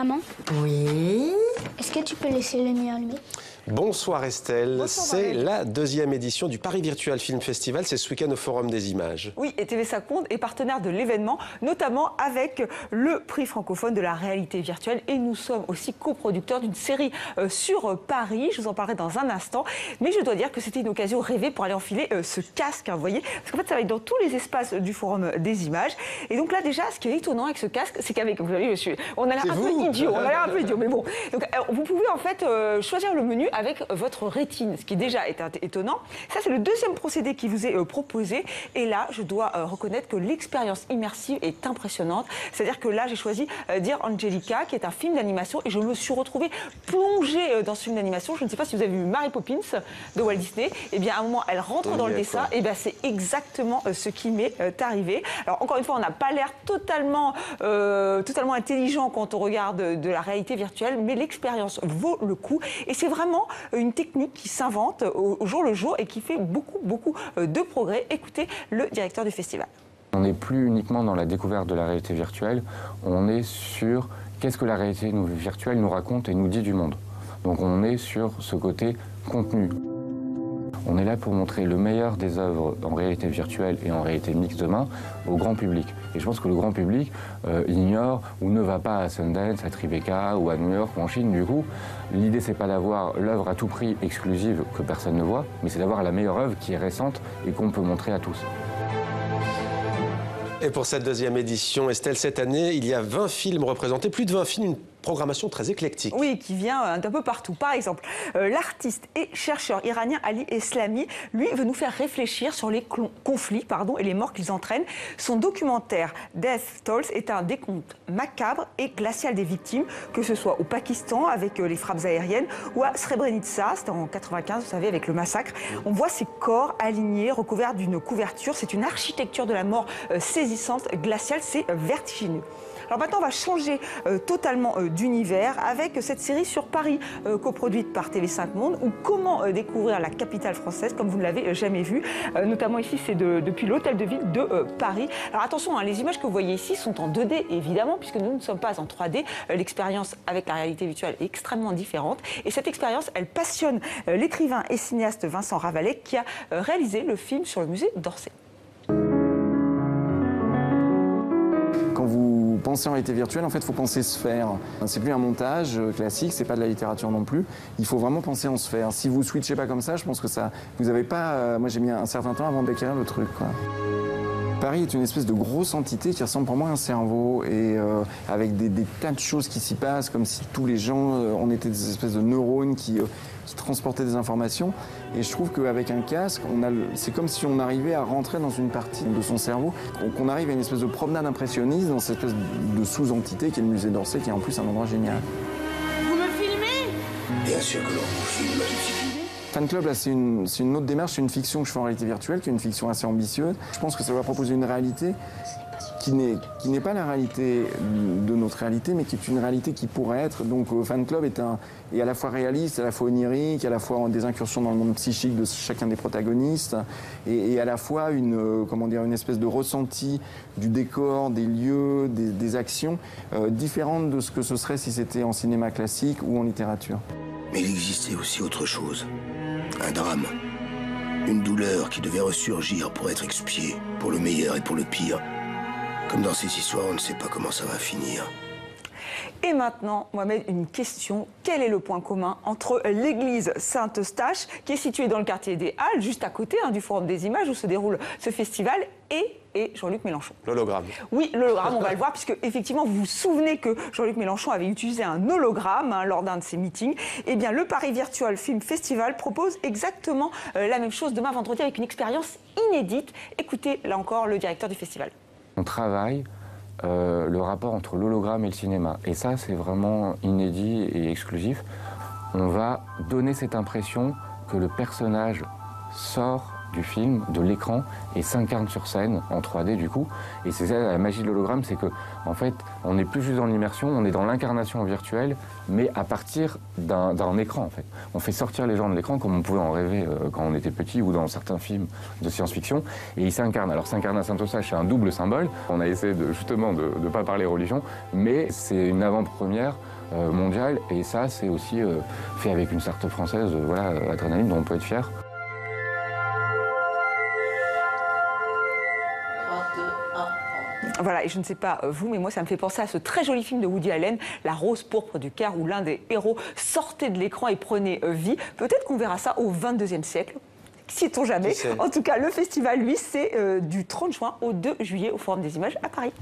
Maman, Oui. est-ce que tu peux laisser les lumières allumées? Bonsoir Estelle, Bonsoir, c'est Maëlle. la deuxième édition du Paris Virtual Film Festival, c'est ce week-end au Forum des Images. Oui, et TV5 Monde est partenaire de l'événement, notamment avec le prix francophone de la réalité virtuelle. Et nous sommes aussi coproducteurs d'une série sur Paris. Je vous en parlerai dans un instant. Mais je dois dire que c'était une occasion rêvée pour aller enfiler ce casque, hein, vous voyez. Parce qu'en fait, ça va être dans tous les espaces du Forum des Images. Et donc là, déjà, ce qui est étonnant avec ce casque, c'est qu'avec, vous savez, on a l'air un peu idiot. On a l'air un peu idiot, mais bon. Donc, vous pouvez en fait choisir le menu avec votre rétine, ce qui déjà est étonnant. Ça, c'est le deuxième procédé qui vous est proposé. Et là, je dois reconnaître que l'expérience immersive est impressionnante. C'est-à-dire que là, j'ai choisi Dear Angelica, qui est un film d'animation, et je me suis retrouvée plongée dans ce film d'animation. Je ne sais pas si vous avez vu Mary Poppins de Walt Disney. Eh bien, à un moment, elle rentre dans le dessin. Et bien, c'est exactement ce qui m'est arrivé. Alors, encore une fois, on n'a pas l'air totalement intelligent quand on regarde de la réalité virtuelle, mais l'expérience vaut le coup. Et c'est vraiment une technique qui s'invente au jour le jour et qui fait beaucoup de progrès. Écoutez le directeur du festival. On n'est plus uniquement dans la découverte de la réalité virtuelle, on est sur qu'est-ce que la réalité virtuelle nous raconte et nous dit du monde. Donc on est sur ce côté contenu. On est là pour montrer le meilleur des œuvres en réalité virtuelle et en réalité mixte demain au grand public. Et je pense que le grand public ignore ou ne va pas à Sundance, à Tribeca ou à New York ou en Chine. Du coup, l'idée c'est pas d'avoir l'œuvre à tout prix exclusive que personne ne voit, mais c'est d'avoir la meilleure œuvre qui est récente et qu'on peut montrer à tous. Et pour cette deuxième édition, Estelle, cette année, il y a 20 films représentés, plus de 20 films, une programmation très éclectique. Oui, qui vient d'un peu partout. Par exemple, l'artiste et chercheur iranien Ali Eslami, lui, veut nous faire réfléchir sur les conflits et les morts qu'ils entraînent. Son documentaire Death Tolls est un décompte macabre et glacial des victimes, que ce soit au Pakistan avec les frappes aériennes ou à Srebrenica, c'était en 95, vous savez, avec le massacre. On voit ces corps alignés, recouverts d'une couverture. C'est une architecture de la mort saisissante, glaciale, c'est vertigineux. Alors maintenant, on va changer totalement d'univers avec cette série sur Paris, coproduite par TV5 Monde, ou comment découvrir la capitale française, comme vous ne l'avez jamais vu. Notamment ici, c'est depuis l'hôtel de ville de Paris. Alors attention, hein, les images que vous voyez ici sont en 2D, évidemment, puisque nous ne sommes pas en 3D. L'expérience avec la réalité virtuelle est extrêmement différente. Et cette expérience, elle passionne l'écrivain et cinéaste Vincent Ravalet, qui a réalisé le film sur le musée d'Orsay. Quand vous pensez en réalité virtuelle, en fait, il faut penser sphère. C'est plus un montage classique, c'est pas de la littérature non plus. Il faut vraiment penser en sphère. Si vous switchez pas comme ça, je pense que ça, vous avez pas. Moi, j'ai mis un certain temps avant d'acquérir le truc, quoi. Paris est une espèce de grosse entité qui ressemble pour moi à un cerveau et avec des tas de choses qui s'y passent, comme si tous les gens, on était des espèces de neurones qui transportaient des informations. Et je trouve qu'avec un casque, c'est comme si on arrivait à rentrer dans une partie de son cerveau, qu'on arrive à une espèce de promenade impressionniste dans cette espèce de sous-entité qui est le musée d'Orsay, qui est en plus un endroit génial. Vous me filmez? Bien sûr que l'on vous filme. Fan Club, là, c'est une autre démarche, c'est une fiction que je fais en réalité virtuelle, qui est une fiction assez ambitieuse. Je pense que ça va proposer une réalité qui n'est pas la réalité de notre réalité, mais qui est une réalité qui pourrait être. Donc Fan Club est à la fois réaliste, à la fois onirique, à la fois des incursions dans le monde psychique de chacun des protagonistes, et à la fois une espèce de ressenti du décor, des lieux, des actions, différentes de ce que ce serait si c'était en cinéma classique ou en littérature. Mais il existait aussi autre chose. Un drame. Une douleur qui devait ressurgir pour être expiée, pour le meilleur et pour le pire. Comme dans ces histoires, on ne sait pas comment ça va finir. Et maintenant, Mohamed, une question. Quel est le point commun entre l'église Saint-Eustache, qui est située dans le quartier des Halles, juste à côté du Forum des Images où se déroule ce festival, et Jean-Luc Mélenchon? L'hologramme. Oui, l'hologramme, on va le voir, puisque effectivement, vous vous souvenez que Jean-Luc Mélenchon avait utilisé un hologramme lors d'un de ses meetings. Eh bien, le Paris Virtual Film Festival propose exactement la même chose demain vendredi avec une expérience inédite. Écoutez, là encore, le directeur du festival. On travaille le rapport entre l'hologramme et le cinéma. Et ça, c'est vraiment inédit et exclusif. On va donner cette impression que le personnage sort du film, de l'écran, et s'incarne sur scène en 3D du coup. Et c'est ça la magie de l'hologramme, c'est que en fait, on n'est plus juste dans l'immersion, on est dans l'incarnation virtuelle, mais à partir d'un écran en fait. On fait sortir les gens de l'écran comme on pouvait en rêver quand on était petit ou dans certains films de science-fiction, et ils s'incarnent. Alors s'incarner à Saint-Eustache, c'est un double symbole. On a essayé justement de ne pas parler religion, mais c'est une avant-première mondiale, et ça c'est aussi fait avec une start-up française, voilà, Adrénaline, dont on peut être fier. Voilà, et je ne sais pas vous, mais moi ça me fait penser à ce très joli film de Woody Allen, La Rose pourpre du Caire, où l'un des héros sortait de l'écran et prenait vie. Peut-être qu'on verra ça au 22e siècle. Sait-on jamais. En tout cas, le festival, lui, c'est du 30 juin au 2 juillet au Forum des Images à Paris.